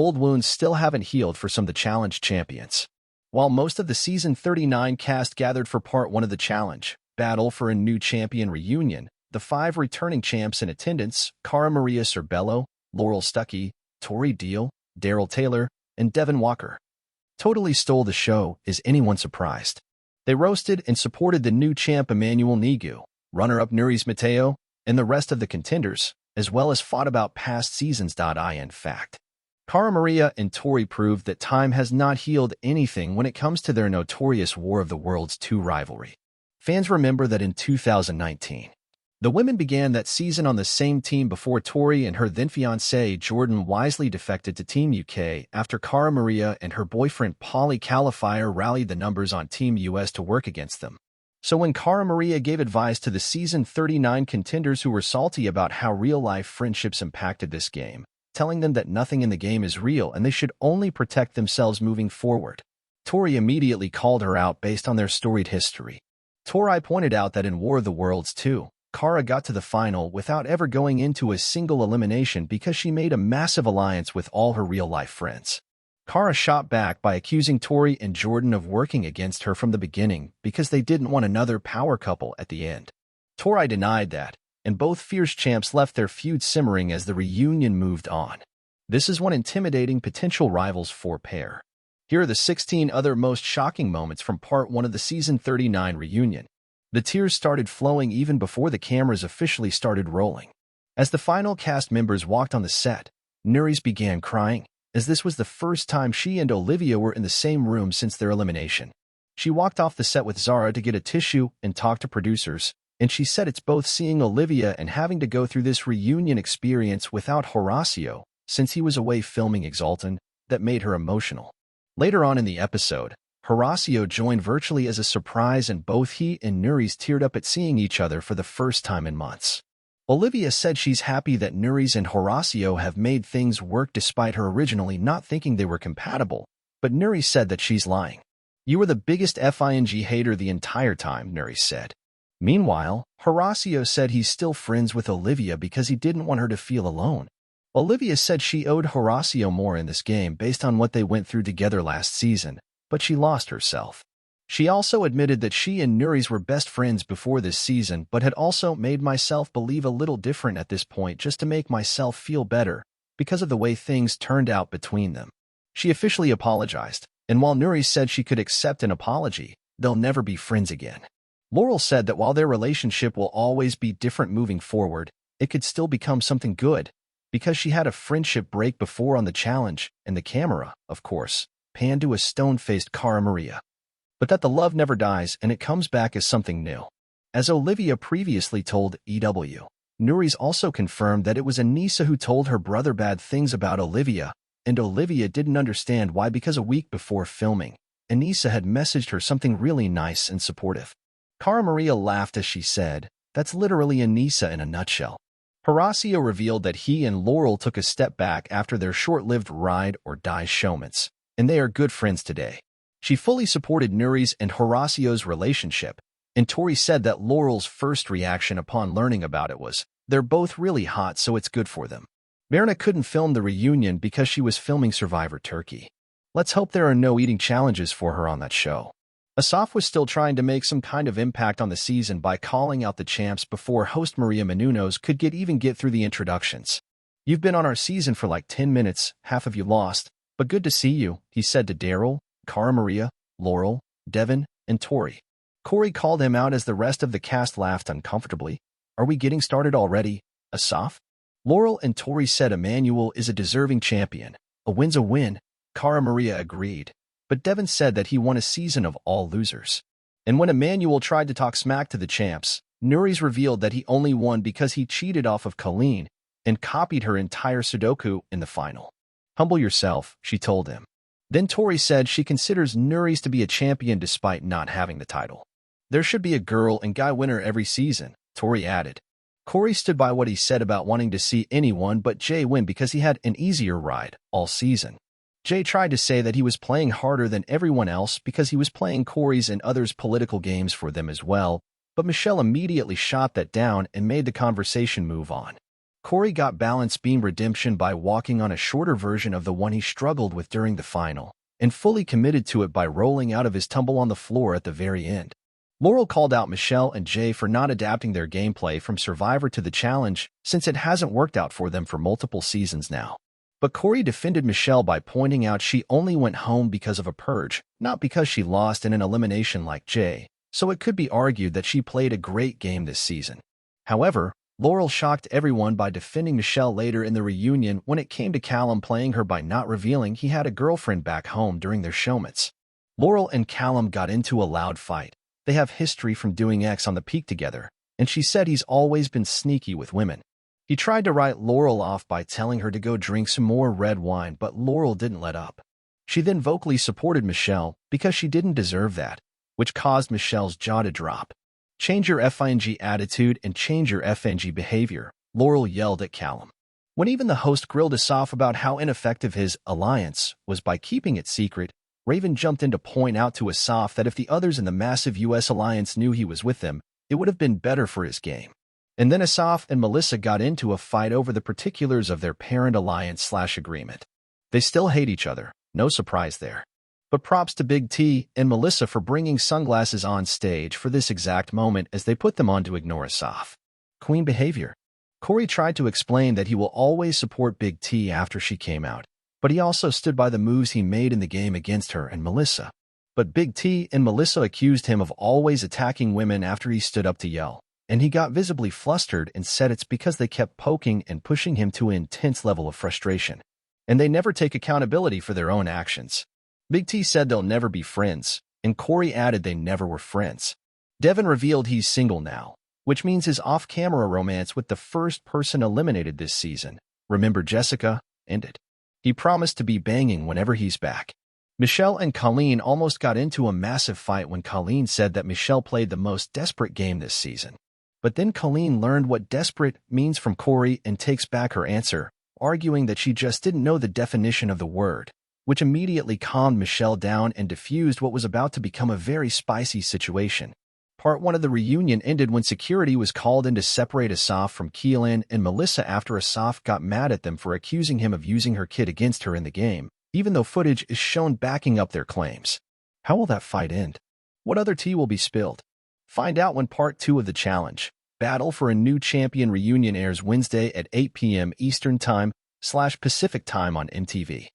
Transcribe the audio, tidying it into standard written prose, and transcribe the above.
old wounds still haven't healed for some of the challenge champions. While most of the Season 39 cast gathered for Part 1 of the challenge, Battle for a New Champion reunion, the 5 returning champs in attendance, Cara Maria Cerbello, Laurel Stuckey, Tori Deal, Daryl Taylor, and Devin Walker, totally stole the show. Is anyone surprised? They roasted and supported the new champ Emmanuel Nigu, runner-up Nuris Mateo, and the rest of the contenders, as well as fought about past seasons. In fact, Cara Maria and Tori proved that time has not healed anything when it comes to their notorious War of the Worlds 2 rivalry. Fans remember that in 2019, the women began that season on the same team before Tori and her then-fiancé Jordan wisely defected to Team UK after Cara Maria and her boyfriend Paulie Califier rallied the numbers on Team US to work against them. So when Cara Maria gave advice to the Season 39 contenders who were salty about how real-life friendships impacted this game, telling them that nothing in the game is real and they should only protect themselves moving forward, Tori immediately called her out based on their storied history. Tori pointed out that in War of the Worlds 2, Cara got to the final without ever going into a single elimination because she made a massive alliance with all her real-life friends. Cara shot back by accusing Tori and Jordan of working against her from the beginning because they didn't want another power couple at the end. Tori denied that, and both fierce champs left their feud simmering as the reunion moved on. This is one intimidating potential rivals for pair. Here are the 16 other most shocking moments from Part 1 of the Season 39 reunion. The tears started flowing even before the cameras officially started rolling. As the final cast members walked on the set, Nuris began crying, as this was the first time she and Olivia were in the same room since their elimination. She walked off the set with Zara to get a tissue and talk to producers, and she said it's both seeing Olivia and having to go through this reunion experience without Horacio, since he was away filming Exalted, that made her emotional. Later on in the episode, Horacio joined virtually as a surprise and both he and Nuris teared up at seeing each other for the first time in months. Olivia said she's happy that Nuris and Horacio have made things work despite her originally not thinking they were compatible, but Nuris said that she's lying. "You were the biggest FING hater the entire time," Nuris said. Meanwhile, Horacio said he's still friends with Olivia because he didn't want her to feel alone. Olivia said she owed Horacio more in this game based on what they went through together last season, but she lost herself. She also admitted that she and Nuris were best friends before this season but had also made myself believe a little different at this point just to make myself feel better because of the way things turned out between them. She officially apologized, and while Nuris said she could accept an apology, they'll never be friends again. Laurel said that while their relationship will always be different moving forward, it could still become something good, because she had a friendship break before on the challenge, and the camera, of course, panned to a stone-faced Cara Maria. But that the love never dies and it comes back as something new. As Olivia previously told EW, Nuris also confirmed that it was Anissa who told her brother bad things about Olivia, and Olivia didn't understand why because a week before filming, Anissa had messaged her something really nice and supportive. Cara Maria laughed as she said, "That's literally Anissa in a nutshell." Horacio revealed that he and Laurel took a step back after their short-lived ride or die showments, and they are good friends today. She fully supported Nuris and Horacio's relationship, and Tori said that Laurel's first reaction upon learning about it was, "They're both really hot, so it's good for them." Mirna couldn't film the reunion because she was filming Survivor Turkey. Let's hope there are no eating challenges for her on that show. Asaf was still trying to make some kind of impact on the season by calling out the champs before host Maria Menounos could get through the introductions. "You've been on our season for like 10 minutes, half of you lost, but good to see you," he said to Daryl, Cara Maria, Laurel, Devin, and Tori. Corey called him out as the rest of the cast laughed uncomfortably. "Are we getting started already, Asaf?" Laurel and Tori said Emmanuel is a deserving champion. "A win's a win," Cara Maria agreed, but Devin said that he won a season of all losers. And when Emmanuel tried to talk smack to the champs, Nuris revealed that he only won because he cheated off of Colleen and copied her entire Sudoku in the final. "Humble yourself," she told him. Then Tori said she considers Nuris to be a champion despite not having the title. "There should be a girl and guy winner every season," Tori added. Corey stood by what he said about wanting to see anyone but Jay win because he had an easier ride all season. Jay tried to say that he was playing harder than everyone else because he was playing Corey's and others' political games for them as well, but Michelle immediately shot that down and made the conversation move on. Corey got balance beam redemption by walking on a shorter version of the one he struggled with during the final, and fully committed to it by rolling out of his tumble on the floor at the very end. Laurel called out Michelle and Jay for not adapting their gameplay from Survivor to the challenge since it hasn't worked out for them for multiple seasons now. But Corey defended Michelle by pointing out she only went home because of a purge, not because she lost in an elimination like Jay, so it could be argued that she played a great game this season. However, Laurel shocked everyone by defending Michelle later in the reunion when it came to Callum playing her by not revealing he had a girlfriend back home during their showments. Laurel and Callum got into a loud fight. They have history from doing X on the Peak together, and she said he's always been sneaky with women. He tried to write Laurel off by telling her to go drink some more red wine, but Laurel didn't let up. She then vocally supported Michelle because she didn't deserve that, which caused Michelle's jaw to drop. "Change your FNG attitude and change your FNG behavior," Laurel yelled at Callum. When even the host grilled Asaf about how ineffective his alliance was by keeping it secret, Raven jumped in to point out to Asaf that if the others in the massive US alliance knew he was with them, it would have been better for his game. And then Asaf and Melissa got into a fight over the particulars of their parent alliance/agreement. They still hate each other, no surprise there. But props to Big T and Melissa for bringing sunglasses on stage for this exact moment as they put them on to ignore Asaf. Queen behavior. Corey tried to explain that he will always support Big T after she came out, but he also stood by the moves he made in the game against her and Melissa. But Big T and Melissa accused him of always attacking women after he stood up to yell, and he got visibly flustered and said it's because they kept poking and pushing him to an intense level of frustration, and they never take accountability for their own actions. Big T said they'll never be friends, and Corey added they never were friends. Devin revealed he's single now, which means his off-camera romance with the first person eliminated this season, remember Jessica, ended. He promised to be banging whenever he's back. Michelle and Colleen almost got into a massive fight when Colleen said that Michelle played the most desperate game this season. But then Colleen learned what desperate means from Corey and takes back her answer, arguing that she just didn't know the definition of the word, which immediately calmed Michelle down and diffused what was about to become a very spicy situation. Part 1 of the reunion ended when security was called in to separate Asaf from Keelan and Melissa after Asaf got mad at them for accusing him of using her kid against her in the game, even though footage is shown backing up their claims. How will that fight end? What other tea will be spilled? Find out when Part 2 of the challenge, Battle for a New Champion reunion airs Wednesday at 8 p.m. Eastern Time/Pacific Time on MTV.